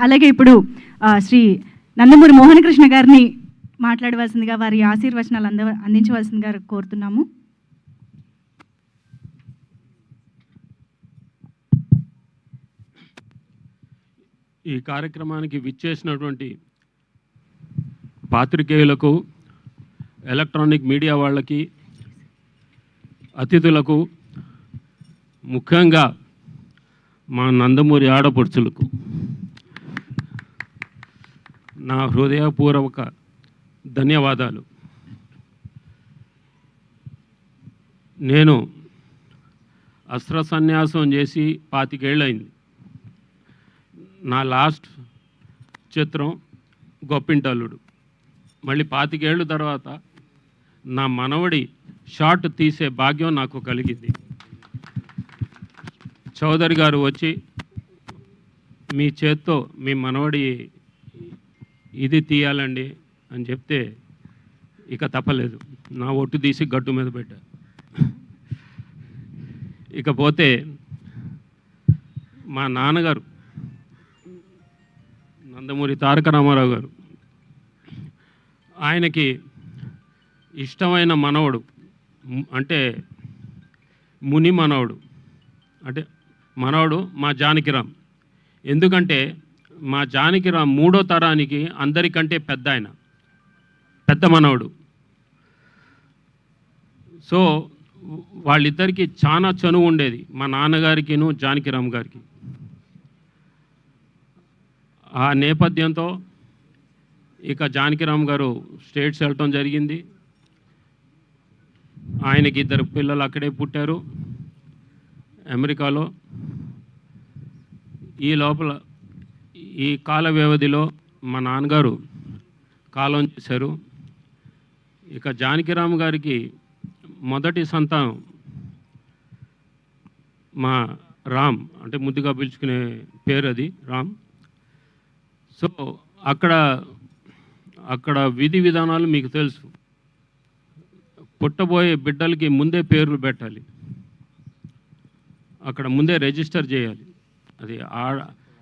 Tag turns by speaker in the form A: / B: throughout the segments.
A: అలాగే ఇప్పుడు శ్రీ నందమూరి మోహన కృష్ణ గారిని మాట్లాడవలసిందిగా, వారి ఆశీర్వచనాలు అందించవలసిందిగా కోరుతున్నాము.
B: ఈ కార్యక్రమానికి విచ్చేసినటువంటి పాత్రికేయులకు, ఎలక్ట్రానిక్ మీడియా వాళ్ళకి, అతిథులకు, ముఖ్యంగా మా నందమూరి ఆడపడుచులకు నా హృదయపూర్వక ధన్యవాదాలు. నేను అస్త్ర సన్యాసం చేసి 25 ఏళ్ళైంది. నా లాస్ట్ చిత్రం గొప్పింటల్లుడు. మళ్ళీ 25 ఏళ్ళ తర్వాత నా మనవడి షార్ట్ తీసే భాగ్యం నాకు కలిగింది. చౌదరి గారు వచ్చి మీ చేత్తో మీ మనవడి ఇది తీయాలండి అని చెప్తే ఇక తప్పలేదు, నా ఒట్టు తీసి గట్టు మీద పెట్టా. ఇకపోతే మా నాన్నగారు నందమూరి తారక రామారావు గారు, ఆయనకి ఇష్టమైన మనవడు అంటే ముని మనవడు, అంటే మనవడు మా జానకిరామ్. ఎందుకంటే మా జానకిరామ్ 3వ తరానికి అందరికంటే పెద్ద మనవడు. సో వాళ్ళిద్దరికీ చాలా చనువు ఉండేది, మా నాన్నగారికిను జానకిరామ్ గారికి. ఆ నేపథ్యంతో ఇక జానకిరామ్ గారు స్టేట్స్ వెళ్ళటం జరిగింది. ఆయనకి 2 పిల్లలు అక్కడే పుట్టారు, అమెరికాలో. ఈ లోపల ఈ కాల వ్యవధిలో మా నాన్నగారు కాలం చేశారు. ఇక జానకిరామ్ గారికి మొదటి సంతానం మా రామ్, అంటే ముద్దుగా పిలుచుకునే పేరు అది రామ్. సో అక్కడ విధి విధానాలు మీకు తెలుసు. పుట్టబోయే బిడ్డలకి ముందే పేర్లు పెట్టాలి, అక్కడ ముందే రిజిస్టర్ చేయాలి. అది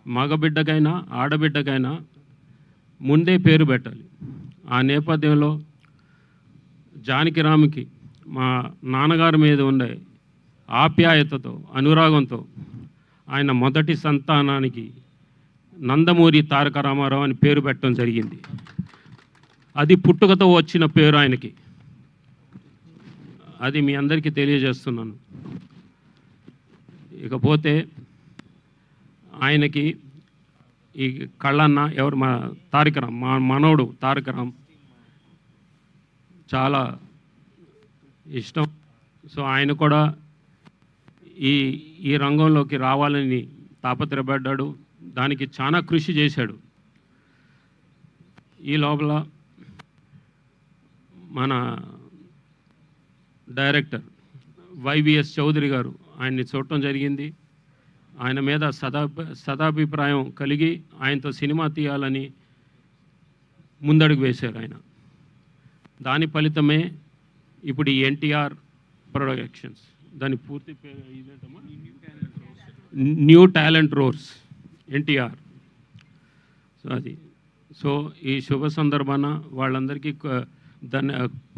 B: మగబిడ్డకైనా ఆడబిడ్డకైనా ముందే పేరు పెట్టాలి. ఆ నేపథ్యంలో జానకిరామ్కి మా నాన్నగారి మీద ఉండే ఆప్యాయతతో, అనురాగంతో ఆయన మొదటి సంతానానికి నందమూరి తారక రామారావు అని పేరు పెట్టడం జరిగింది. అది పుట్టుకతో వచ్చిన పేరు ఆయనకి, అది మీ అందరికీ తెలియజేస్తున్నాను. ఇకపోతే ఆయనకి ఈ కళ్ళన్న ఎవరు, మా తారకరామ్, మా మనవడు తారకరామ్ చాలా ఇష్టం. సో ఆయన కూడా ఈ రంగంలోకి రావాలని తాపత్రయపడ్డాడు, దానికి చాలా కృషి చేశాడు. ఈ లోపల మన డైరెక్టర్ వైవిఎస్ చౌదరి గారు ఆయన్ని చూడటం జరిగింది. ఆయన మీద సదాభిప్రాయం కలిగి ఆయనతో సినిమా తీయాలని ముందడుగు వేశారు ఆయన. దాని ఫలితమే ఇప్పుడు ఈ ఎన్టీఆర్ ప్రొడక్షన్స్, దాని పూర్తి పేరు ఇదేంటమ్మా, new talent roars NTR. So ఈ శుభ సందర్భాన వాళ్ళందరికీ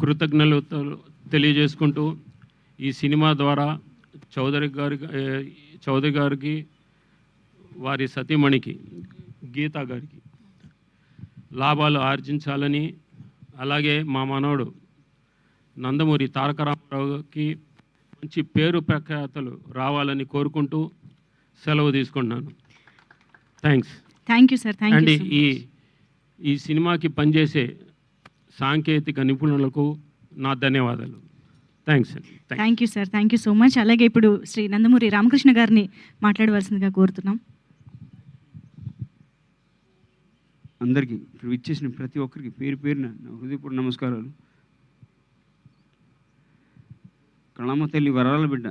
B: కృతజ్ఞతలు తెలియజేసుకుంటూ, ఈ సినిమా ద్వారా చౌదరి గారికి, వారి సతీమణికి గీతా గారికి లాభాలు ఆర్జించాలని, అలాగే మా మనవడు నందమూరి తారక రామారావుకి మంచి పేరు ప్రఖ్యాతలు రావాలని కోరుకుంటూ సెలవు తీసుకుంటున్నాను.
A: Thank you sir.
B: అండ్ ఈ సినిమాకి పనిచేసే సాంకేతిక నిపుణులకు నా ధన్యవాదాలు. థ్యాంక్స్ అండి.
A: Thank you sir, thank you so much. అలాగే ఇప్పుడు శ్రీ నందమూరి రామకృష్ణ గారిని మాట్లాడవలసిందిగా కోరుతున్నాం.
C: అందరికీ ఇప్పుడు ఇచ్చేసిన ప్రతి ఒక్కరికి పేరు పేరున నా హృదయపూర్వక నమస్కారాలు. కళామ తల్లి వరాల బిడ్డ